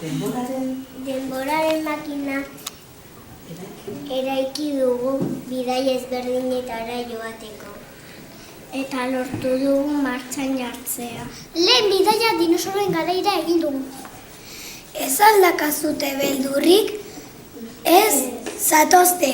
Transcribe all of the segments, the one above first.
Denboraren makina eraiki dugu bidai ezberdinetara joateko. Eta lortu dugu martxan jartzea. Lehen bidaia dinosauroen garaira egin dugu. Ez aldakazute beldurrik, ez zatozte.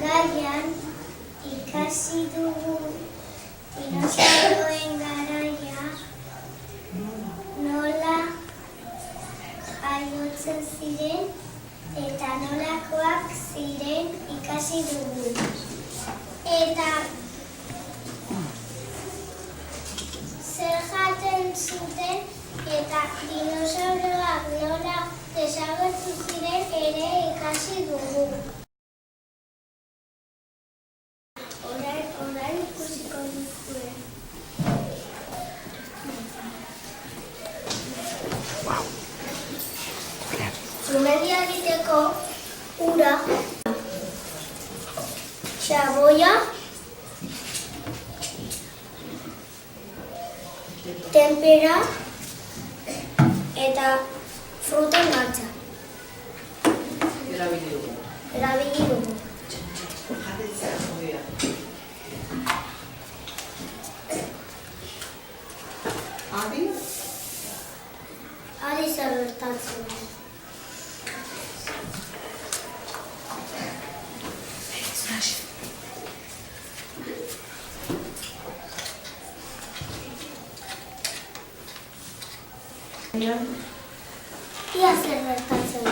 Gaian ikasi dugu dinosauroen garaia, nola jaiotzen ziren eta nolakoak ziren ikasi dugu. Eta zer jaten zuten eta dinosauroak nola desagertu ziren ere ikasi dugu. Orain ikusiko duzue. Sumeria egiteko ura, xaboia, tenpera eta fruta martxa. Erabili dugu. Adi zer gertatzen. Ia zer gertatzen.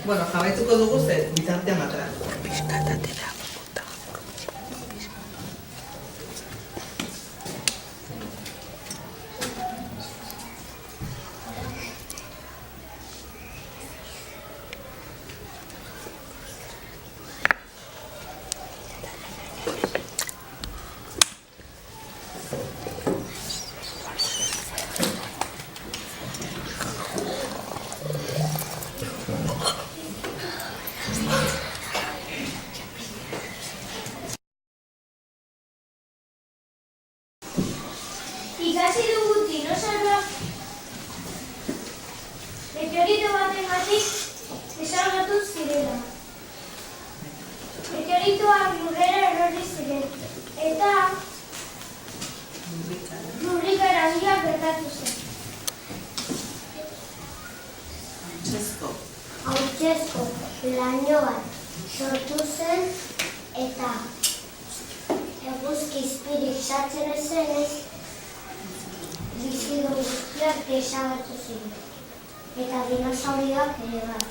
Bueno, jarraituko dugu zer, bitartean atera. Ikasi dugu dinosauroak meteorito batengatik desagertu zirela. Meteoritoak lurrera erori ziren eta lurrikara handia gertatu zen. Hautsezko laino bat sortu zen eta eguzki izpirik sartzen ez zenez bizidu guztiak desagertu ziren. Eta dinosaurioak ere bat.